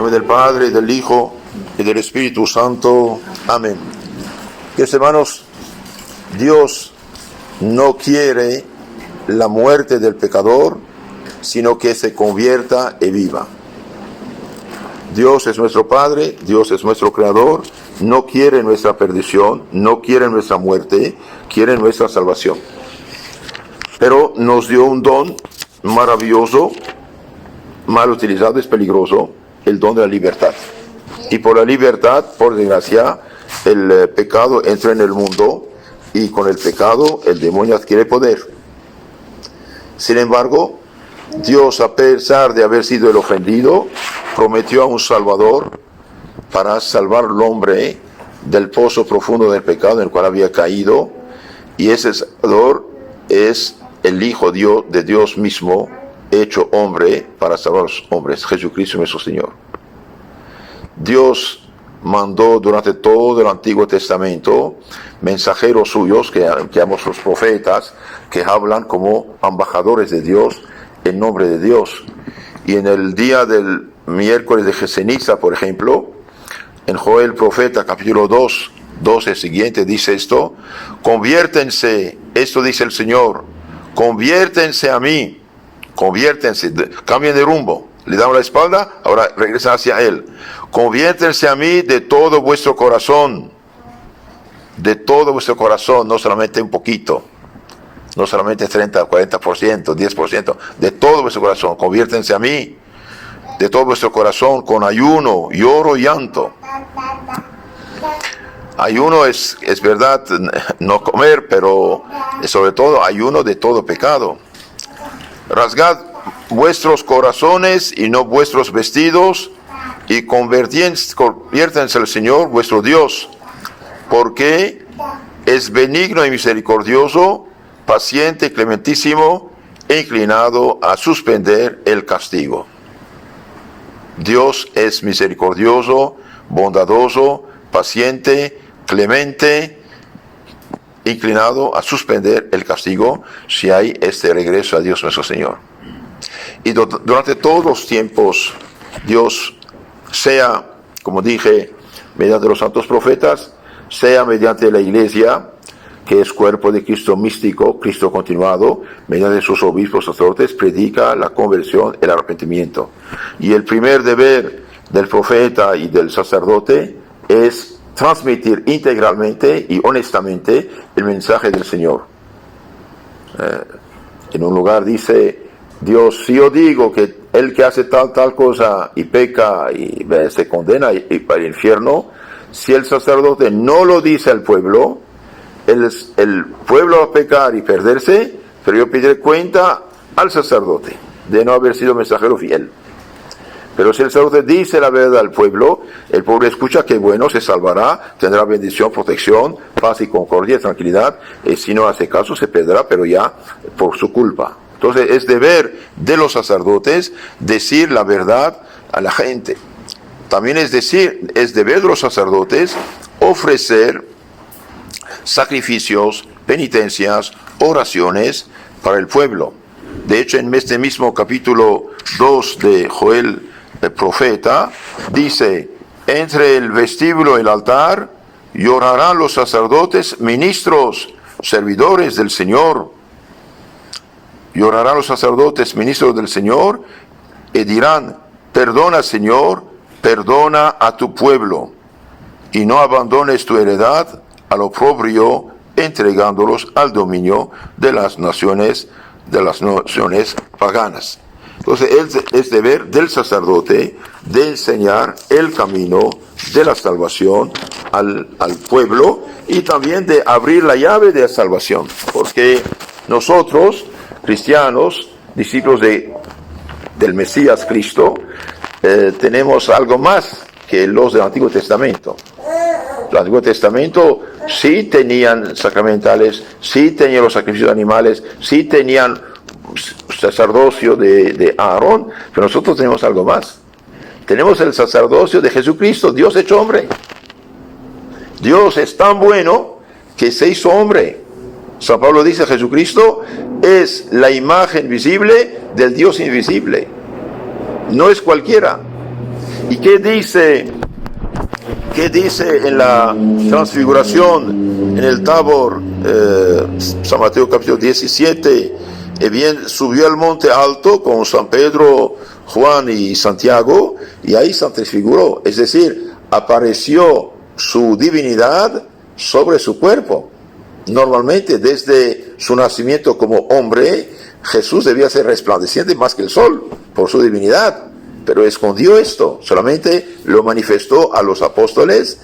nombre del Padre, del Hijo y del Espíritu Santo. Amén. Queridos hermanos, Dios no quiere la muerte del pecador, sino que se convierta y viva. Dios es nuestro Padre, Dios es nuestro Creador, no quiere nuestra perdición, no quiere nuestra muerte, quiere nuestra salvación. Pero nos dio un don maravilloso, mal utilizado es peligroso, el don de la libertad. Y por la libertad, por desgracia, el pecado entra en el mundo y con el pecado el demonio adquiere poder. Sin embargo, Dios, a pesar de haber sido el ofendido, prometió a un Salvador para salvar al hombre del pozo profundo del pecado en el cual había caído, y ese Salvador es el Hijo de Dios mismo, hecho hombre para salvar a los hombres, Jesucristo nuestro Señor. Dios mandó durante todo el Antiguo Testamento mensajeros suyos, que llamamos los profetas, que hablan como embajadores de Dios, en nombre de Dios. Y en el día del miércoles de ceniza, por ejemplo, en Joel profeta, capítulo 2, 12 siguiente, dice esto: conviértense, esto dice el Señor, conviértense a mí, conviértense, cambien de rumbo, le damos la espalda, ahora regresan hacia Él. Conviértense a mí de todo vuestro corazón, no solamente un poquito, no solamente 30, 40%, 10%, de todo vuestro corazón, conviértense a mí, de todo vuestro corazón, con ayuno, lloro y llanto. Ayuno es verdad, no comer, pero sobre todo ayuno de todo pecado. Rasgad vuestros corazones y no vuestros vestidos, y conviértanse al Señor vuestro Dios, porque es benigno y misericordioso, paciente, clementísimo, e inclinado a suspender el castigo. Dios es misericordioso, bondadoso, paciente, clemente, inclinado a suspender el castigo si hay este regreso a Dios nuestro Señor. Y durante todos los tiempos, Dios, sea, como dije, mediante los santos profetas, sea mediante la Iglesia, que es cuerpo de Cristo místico, Cristo continuado, mediante sus obispos sacerdotes, predica la conversión, el arrepentimiento. Y el primer deber del profeta y del sacerdote es transmitir integralmente y honestamente el mensaje del Señor. En un lugar dice Dios: si yo digo que el que hace tal cosa y peca y se condena y para el infierno, si el sacerdote no lo dice al pueblo, el pueblo va a pecar y perderse, pero yo pediré cuenta al sacerdote de no haber sido mensajero fiel. Pero si el sacerdote dice la verdad al pueblo, el pueblo escucha que bueno, se salvará, tendrá bendición, protección, paz y concordia, tranquilidad, y si no hace caso se perderá, pero ya por su culpa. Entonces es deber de los sacerdotes decir la verdad a la gente. También es deber de los sacerdotes ofrecer sacrificios, penitencias, oraciones para el pueblo. De hecho, en este mismo capítulo 2 de Joel, el profeta, dice: entre el vestíbulo y el altar llorarán los sacerdotes, ministros, servidores del Señor. Llorarán los sacerdotes, ministros del Señor, y dirán: perdona, Señor, perdona a tu pueblo, y no abandones tu heredad al oprobio, entregándolos al dominio de las naciones paganas. Entonces es deber del sacerdote de enseñar el camino de la salvación al pueblo, y también de abrir la llave de la salvación, porque nosotros, cristianos, discípulos del Mesías Cristo, tenemos algo más que los del Antiguo Testamento. El Antiguo Testamento sí tenían sacramentales, sí tenían los sacrificios animales, sí tenían sacerdocio de Aarón, pero nosotros tenemos algo más. Tenemos el sacerdocio de Jesucristo, Dios hecho hombre. Dios es tan bueno que se hizo hombre. San Pablo dice: Jesucristo es la imagen visible del Dios invisible. No es cualquiera. ¿Y qué dice en la transfiguración, en el Tabor, San Mateo capítulo 17? Bien, subió al monte alto con San Pedro, Juan y Santiago, y ahí se transfiguró, es decir, apareció su divinidad sobre su cuerpo. Normalmente, desde su nacimiento como hombre, Jesús debía ser resplandeciente más que el sol por su divinidad, pero escondió esto, solamente lo manifestó a los apóstoles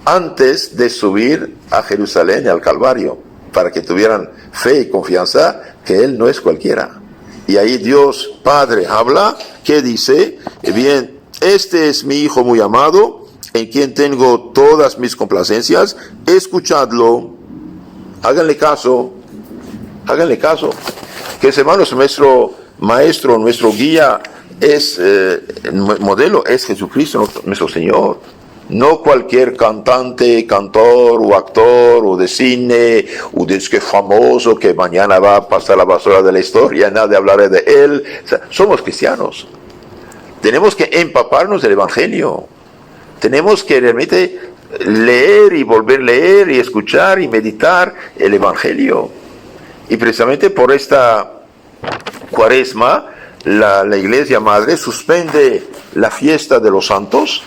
antes de subir a Jerusalén y al Calvario, para que tuvieran fe y confianza que Él no es cualquiera. Y ahí Dios Padre habla, que dice, bien, este es mi Hijo muy amado, en quien tengo todas mis complacencias, escuchadlo, háganle caso, que hermanos, nuestro maestro, nuestro guía, modelo es Jesucristo, nuestro Señor. No cualquier cantante, cantor o actor o de cine o de que famoso que mañana va a pasar la basura de la historia, nadie hablará de él. O sea, somos cristianos. Tenemos que empaparnos del Evangelio. Tenemos que realmente leer y volver a leer y escuchar y meditar el Evangelio. Y precisamente por esta Cuaresma, la Iglesia Madre suspende la fiesta de los santos.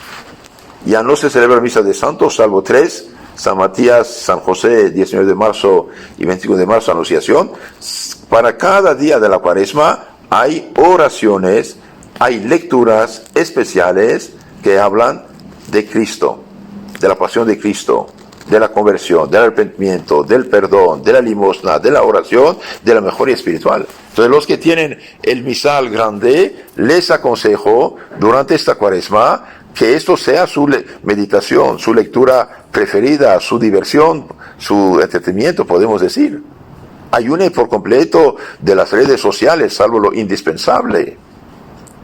Ya no se celebra misa de santos, salvo 3, San Matías, San José, 19 de marzo y 21 de marzo, Anunciación. Para cada día de la Cuaresma hay oraciones, hay lecturas especiales que hablan de Cristo, de la pasión de Cristo, de la conversión, del arrepentimiento, del perdón, de la limosna, de la oración, de la mejoría espiritual. Entonces, los que tienen el misal grande, les aconsejo durante esta Cuaresma que esto sea su meditación, su lectura preferida, su diversión, su entretenimiento, podemos decir. Ayunen por completo de las redes sociales, salvo lo indispensable.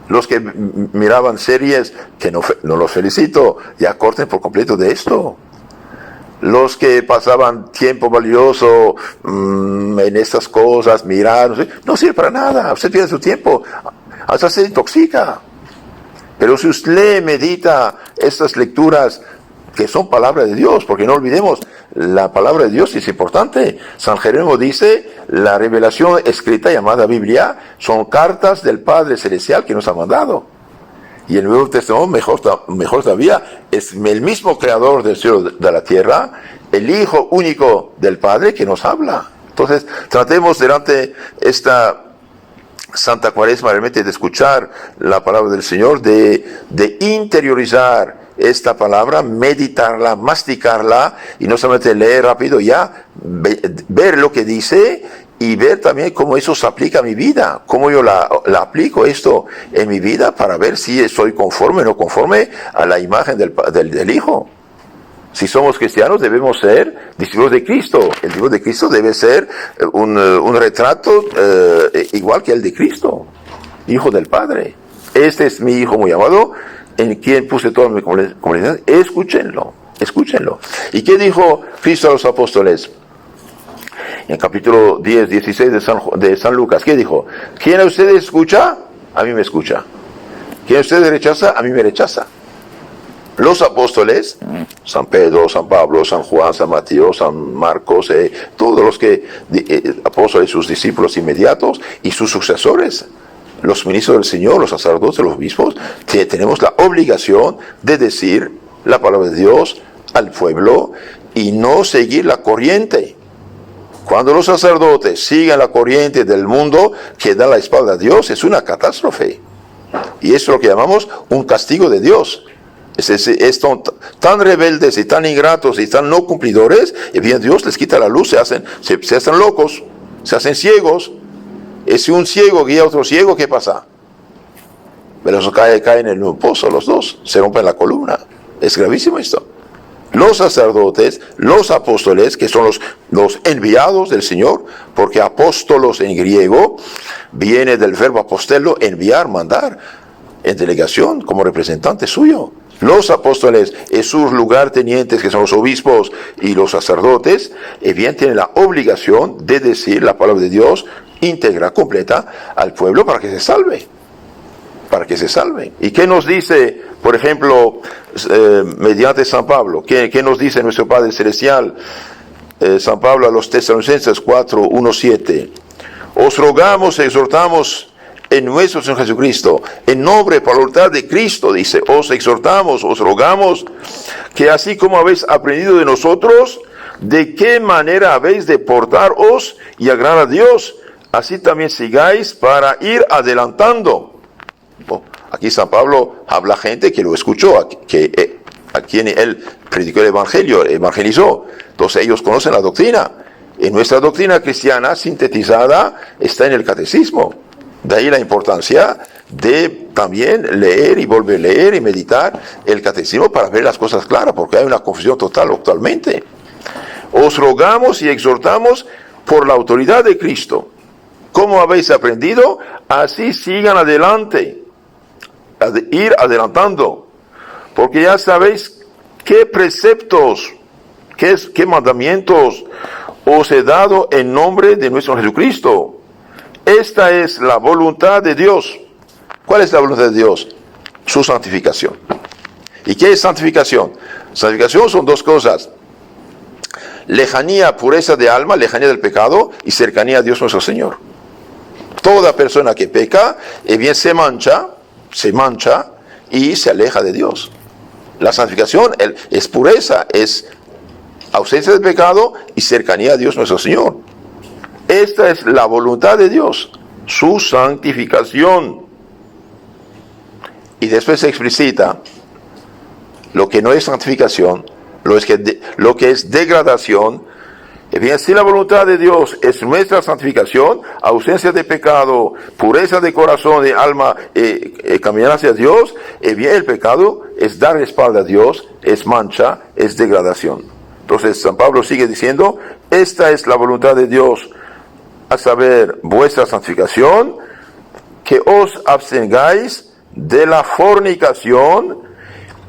Los que miraban series, que no los felicito, ya corten por completo de esto. Los que pasaban tiempo valioso en estas cosas, mirar, no sirve para nada, usted pierde su tiempo, hasta se intoxica. Pero si usted lee, medita estas lecturas que son palabra de Dios, porque no olvidemos, la palabra de Dios es importante. San Jerónimo dice, la revelación escrita llamada Biblia son cartas del Padre Celestial que nos ha mandado. Y el Nuevo Testamento, mejor todavía, es el mismo Creador del cielo y de la tierra, el Hijo único del Padre que nos habla. Entonces, tratemos durante esta Santa Cuaresma realmente de escuchar la palabra del Señor, de interiorizar esta palabra, meditarla, masticarla, y no solamente leer rápido ya, ver lo que dice y ver también cómo eso se aplica a mi vida, cómo yo la aplico esto en mi vida para ver si soy conforme o no conforme a la imagen del Hijo. Si somos cristianos debemos ser discípulos de Cristo. El discípulo de Cristo debe ser un retrato igual que el de Cristo, Hijo del Padre. Este es mi Hijo muy amado, en quien puse toda mi comunidad. Escúchenlo. ¿Y qué dijo Cristo a los apóstoles? En el capítulo 10, 16 de San Lucas, ¿qué dijo? ¿Quién a ustedes escucha? A mí me escucha. ¿Quién a ustedes rechaza? A mí me rechaza. Los apóstoles, San Pedro, San Pablo, San Juan, San Mateo, San Marcos, todos los apóstoles, sus discípulos inmediatos y sus sucesores, los ministros del Señor, los sacerdotes, los obispos, que tenemos la obligación de decir la palabra de Dios al pueblo y no seguir la corriente. Cuando los sacerdotes sigan la corriente del mundo que da la espalda a Dios, es una catástrofe. Y eso es lo que llamamos un castigo de Dios. Son tan rebeldes y tan ingratos y tan no cumplidores, y bien Dios les quita la luz, se hacen locos, se hacen ciegos. Y si un ciego guía a otro ciego, ¿qué pasa? Pero eso caen en un pozo los dos, se rompen la columna. Es gravísimo esto. Los sacerdotes, los apóstoles, que son los enviados del Señor, porque apóstolos en griego viene del verbo apostelo, enviar, mandar, en delegación, como representante suyo. Los apóstoles y sus lugartenientes, que son los obispos y los sacerdotes, bien tienen la obligación de decir la palabra de Dios íntegra, completa, al pueblo para que se salve. ¿Y qué nos dice Por ejemplo, mediante San Pablo. ¿Qué nos dice nuestro Padre Celestial? San Pablo a los Tesalonicenses 4, 1, 7. Os rogamos, exhortamos en nuestro Señor Jesucristo, en nombre, por la voluntad de Cristo, dice, os exhortamos, os rogamos, que así como habéis aprendido de nosotros, de qué manera habéis de portaros y agradar a Dios, así también sigáis para ir adelantando. Aquí San Pablo habla a gente que lo escuchó, a quien él predicó el Evangelio, evangelizó. Entonces ellos conocen la doctrina. En nuestra doctrina cristiana sintetizada está en el catecismo. De ahí la importancia de también leer y volver a leer y meditar el catecismo para ver las cosas claras, porque hay una confusión total actualmente. Os rogamos y exhortamos por la autoridad de Cristo. ¿Cómo habéis aprendido? Así sigan adelante, ir adelantando, porque ya sabéis qué preceptos, qué mandamientos os he dado en nombre de nuestro Jesucristo. Esta es la voluntad de Dios. ¿Cuál es la voluntad de Dios? Su santificación. ¿Y qué es santificación? Santificación son dos cosas: lejanía, pureza de alma, lejanía del pecado, y cercanía a Dios nuestro Señor. Toda persona que peca, bien se mancha y se aleja de Dios. La santificación es pureza, es ausencia de pecado y cercanía a Dios nuestro Señor. Esta es la voluntad de Dios, su santificación. Y después se explicita lo que no es santificación, lo que es degradación. Bien, si la voluntad de Dios es nuestra santificación, ausencia de pecado, pureza de corazón, de alma, caminar hacia Dios, bien, el pecado es dar espalda a Dios, es mancha, es degradación. Entonces San Pablo sigue diciendo, esta es la voluntad de Dios, a saber, vuestra santificación, que os abstengáis de la fornicación,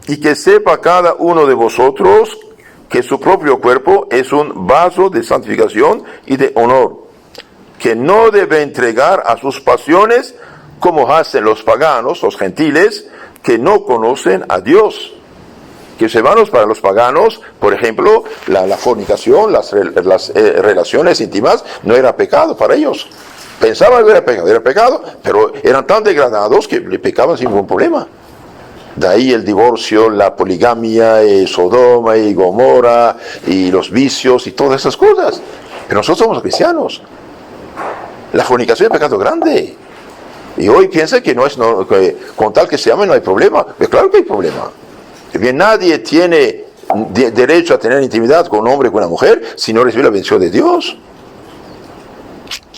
y que sepa cada uno de vosotros que su propio cuerpo es un vaso de santificación y de honor, que no debe entregar a sus pasiones como hacen los paganos, los gentiles, que no conocen a Dios. Que hermanos, para los paganos, por ejemplo, la fornicación, las relaciones íntimas, no era pecado para ellos. Pensaban que era pecado, pero eran tan degradados que le pecaban sin ningún problema. De ahí el divorcio, la poligamia, Sodoma y Gomorra, y los vicios y todas esas cosas. Pero nosotros somos cristianos. La fornicación es un pecado grande. Y hoy piensa que que con tal que se amen no hay problema. Pero claro que hay problema. Bien, nadie tiene derecho a tener intimidad con un hombre o con una mujer si no recibe la bendición de Dios.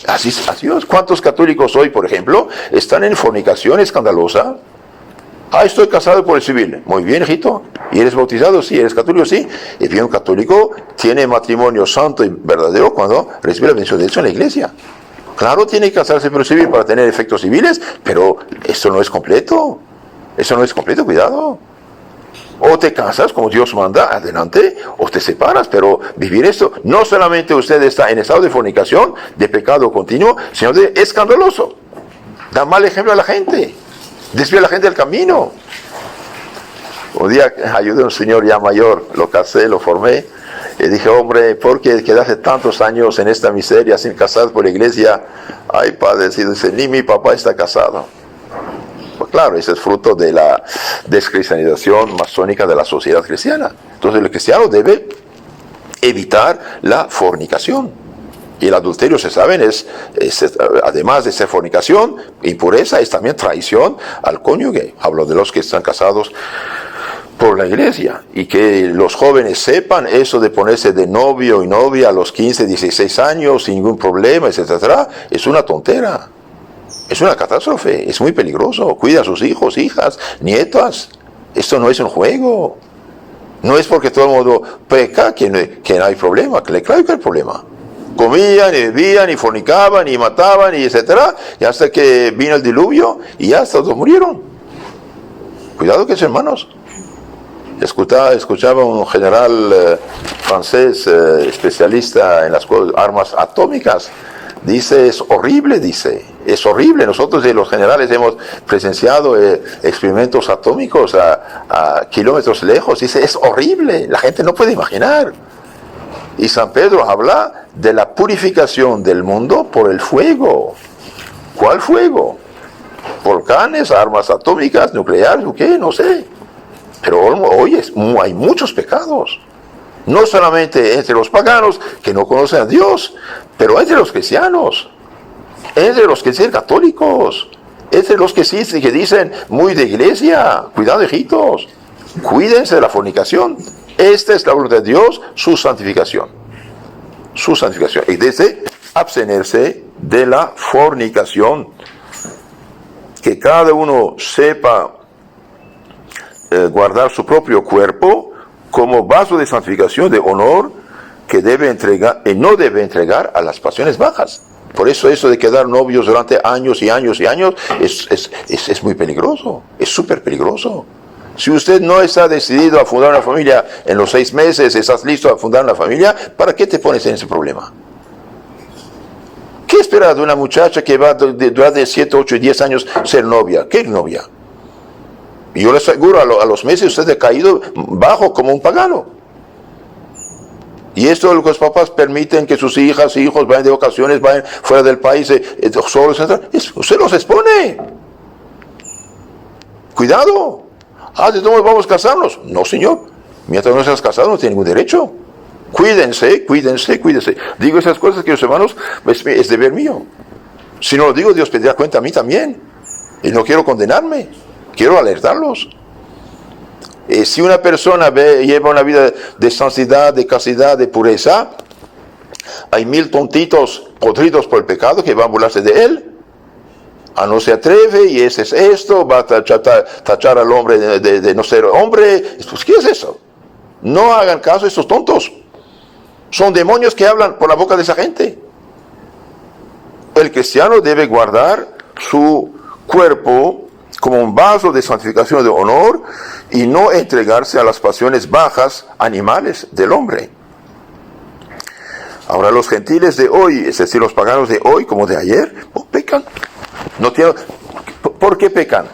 Así es. ¿Cuántos católicos hoy, por ejemplo, están en fornicación escandalosa? Estoy casado por el civil. Muy bien, hijito. ¿Y eres bautizado? Sí. ¿Eres católico? Sí. Y bien, un católico tiene matrimonio santo y verdadero cuando recibe la bendición de Dios en la iglesia. Claro, tiene que casarse por el civil para tener efectos civiles, pero esto no es completo. Eso no es completo, cuidado. O te casas como Dios manda, adelante, o te separas, pero vivir esto, no solamente usted está en estado de fornicación, de pecado continuo, sino de escandaloso. Da mal ejemplo a la gente. Desvía a la gente del camino. Un día ayudé a un señor ya mayor, lo casé, lo formé, y dije, hombre, ¿por qué quedaste tantos años en esta miseria sin casar por la iglesia? Ay, padre, dice, ni mi papá está casado. Pues claro, ese es fruto de la descristianización masónica de la sociedad cristiana. Entonces el cristiano debe evitar la fornicación. Y el adulterio, se saben, es además de ser fornicación, impureza, es también traición al cónyuge. Hablo de los que están casados por la iglesia. Y que los jóvenes sepan eso de ponerse de novio y novia a los 15, 16 años, sin ningún problema, etcétera, es una tontera. Es una catástrofe, es muy peligroso. Cuida a sus hijos, hijas, nietas. Esto no es un juego. No es porque todo el mundo peca que no hay problema. Claro que hay problema. Comían y bebían y fornicaban y mataban y etcétera, y hasta que vino el diluvio y ya todos murieron. Cuidado que es, hermanos. Escuchaba un general francés especialista en las armas atómicas. Dice, es horrible, dice. Es horrible. Nosotros de los generales hemos presenciado experimentos atómicos a kilómetros lejos. Dice, es horrible. La gente no puede imaginar. Y San Pedro habla de la purificación del mundo por el fuego. ¿Cuál fuego? Volcanes, armas atómicas, nucleares, ¿o qué? No sé. Pero hoy hay muchos pecados. No solamente entre los paganos que no conocen a Dios, pero entre los cristianos. Entre los que dicen católicos, entre los que dicen muy de iglesia, cuidado hijitos, cuídense de la fornicación. Esta es la voluntad de Dios, su santificación. Su santificación. Y desde abstenerse de la fornicación. Que cada uno sepa guardar su propio cuerpo como vaso de santificación, de honor, que debe entregar y no debe entregar a las pasiones bajas. Por eso de quedar novios durante años y años y años es muy peligroso, es súper peligroso. Si usted no está decidido a fundar una familia en los 6 meses, estás listo a fundar una familia, ¿para qué te pones en ese problema? ¿Qué espera de una muchacha que va durante 7, 8 y 10 años ser novia? ¿Qué novia? Y yo le aseguro, a los meses usted ha caído bajo como un pagano. Y esto es lo que los papás permiten que sus hijas e hijos vayan de vacaciones, vayan fuera del país, solos, usted los expone. Cuidado. ¿De todos vamos a casarnos? No, señor. Mientras no seas casado no tiene ningún derecho. Cuídense. Digo esas cosas que los hermanos, es deber mío. Si no lo digo, Dios pedirá cuenta a mí también. Y no quiero condenarme, quiero alertarlos. Si una persona lleva una vida de santidad, de castidad, de pureza, hay 1000 tontitos podridos por el pecado que van a burlarse de él. No se atreve, y ese es esto, va a tachar al hombre de no ser hombre. Pues, ¿qué es eso? No hagan caso a estos tontos. Son demonios que hablan por la boca de esa gente. El cristiano debe guardar su cuerpo como un vaso de santificación, de honor, y no entregarse a las pasiones bajas, animales del hombre. Ahora los gentiles de hoy, es decir, los paganos de hoy como de ayer, pecan. ¿Por qué pecan?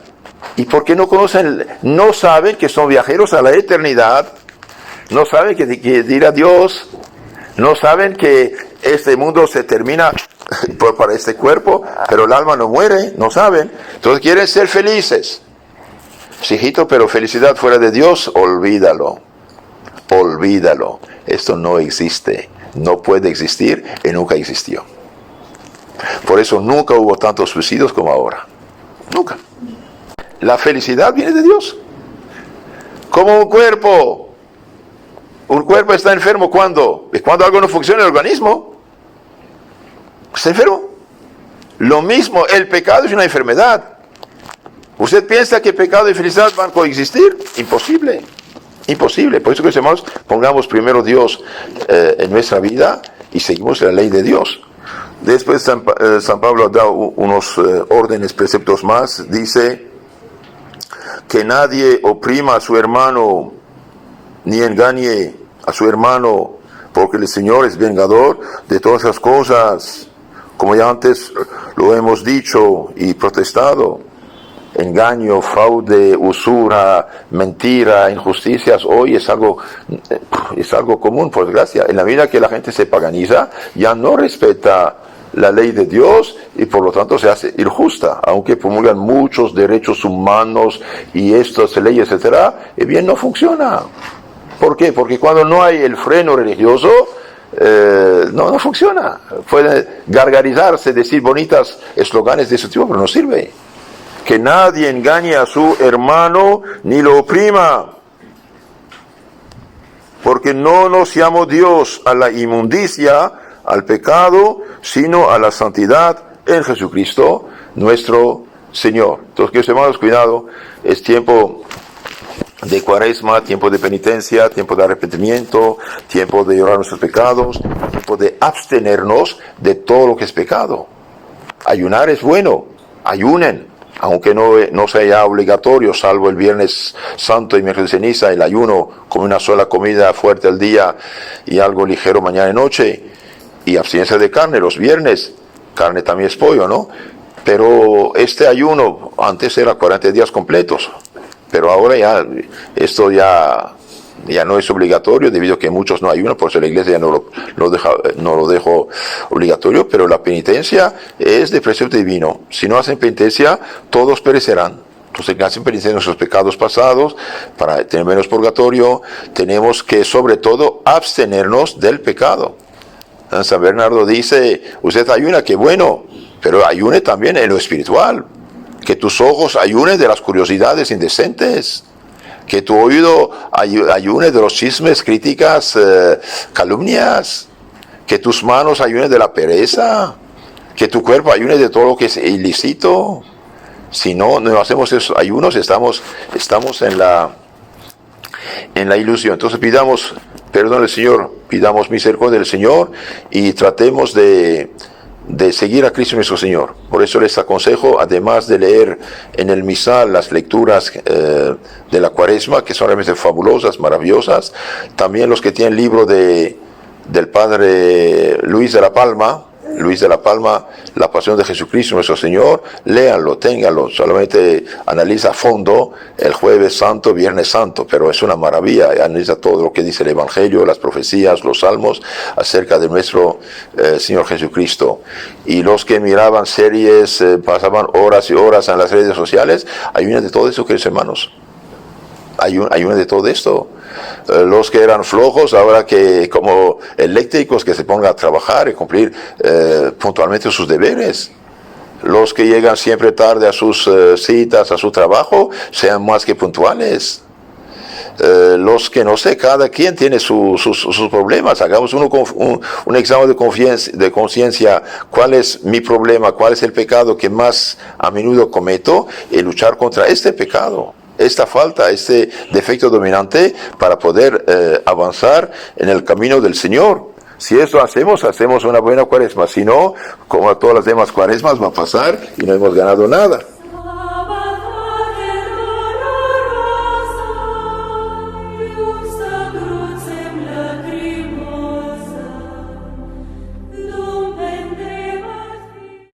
Y porque no saben que son viajeros a la eternidad, no saben que ir a Dios, no saben que este mundo se termina para este cuerpo, pero el alma no muere, no saben. Entonces quieren ser felices. Sí, hijito, pero felicidad fuera de Dios, olvídalo. Esto no existe, no puede existir y nunca existió. Por eso nunca hubo tantos suicidios como ahora. Nunca. La felicidad viene de Dios. Como un cuerpo. Un cuerpo está enfermo ¿cuándo? Es cuando algo no funciona en el organismo. Está enfermo. Lo mismo, el pecado es una enfermedad. ¿Usted piensa que pecado y felicidad van a coexistir? Imposible. Por eso que hermanos, pongamos primero Dios en nuestra vida y seguimos la ley de Dios. Después San Pablo da unos órdenes, preceptos más. Dice que nadie oprima a su hermano ni engañe a su hermano, porque el Señor es vengador de todas esas cosas, como ya antes lo hemos dicho y protestado. Engaño, fraude, usura, mentira, injusticias, hoy es algo común, por desgracia. En la medida que la gente se paganiza, ya no respeta la ley de Dios y por lo tanto se hace injusta, aunque promulgan muchos derechos humanos y estas leyes, etcétera, bien no funciona. ¿Por qué? Porque cuando no hay el freno religioso, no funciona. Pueden gargarizarse, decir bonitas eslóganes de ese tipo, pero no sirve. Que nadie engañe a su hermano ni lo oprima, porque no nos llamó Dios a la inmundicia, al pecado, sino a la santidad en Jesucristo nuestro Señor. Entonces, queridos hermanos, cuidado, es tiempo de Cuaresma, tiempo de penitencia, tiempo de arrepentimiento, tiempo de llorar nuestros pecados, tiempo de abstenernos de todo lo que es pecado. Ayunar es bueno, ayunen, aunque no sea obligatorio, salvo el Viernes Santo y miércoles de ceniza, el ayuno con una sola comida fuerte al día y algo ligero mañana y noche, y abstinencia de carne los viernes. Carne también es pollo, ¿no? Pero este ayuno antes era 40 días completos, pero ahora ya esto ya no es obligatorio debido a que muchos no ayunan, por eso la iglesia ya no lo dejó obligatorio, pero la penitencia es de precepto divino. Si no hacen penitencia, todos perecerán. Entonces, que hacen penitencia de nuestros pecados pasados, para tener menos purgatorio, tenemos que sobre todo abstenernos del pecado. San Bernardo dice, usted ayuna, qué bueno, pero ayune también en lo espiritual. Que tus ojos ayunen de las curiosidades indecentes. Que tu oído ayune de los chismes, críticas, calumnias. Que tus manos ayunen de la pereza. Que tu cuerpo ayune de todo lo que es ilícito. Si no hacemos esos ayunos, estamos en la ilusión. Entonces pidamos perdón al Señor, pidamos misericordia del Señor y tratemos de seguir a Cristo nuestro Señor. Por eso les aconsejo, además de leer en el misal las lecturas de la Cuaresma, que son realmente fabulosas, maravillosas, también los que tienen el libro del Padre Luis de la Palma, La Pasión de Jesucristo nuestro Señor, léanlo, ténganlo, solamente analiza a fondo el Jueves Santo, Viernes Santo, pero es una maravilla, analiza todo lo que dice el Evangelio, las profecías, los salmos acerca de nuestro Señor Jesucristo. Y los que miraban series, pasaban horas y horas en las redes sociales, ayunen de todo eso, queridos hermanos, ayunen de todo esto. Los que eran flojos, ahora que como eléctricos, que se pongan a trabajar y cumplir puntualmente sus deberes. Los que llegan siempre tarde a sus citas, a su trabajo, sean más que puntuales. Los que no sé, cada quien tiene sus problemas. Hagamos un examen de conciencia. ¿Cuál es mi problema? ¿Cuál es el pecado que más a menudo cometo? Y luchar contra este pecado, esta falta, este defecto dominante, para poder avanzar en el camino del Señor. Si eso hacemos una buena cuaresma. Si no, como a todas las demás cuaresmas, va a pasar y no hemos ganado nada.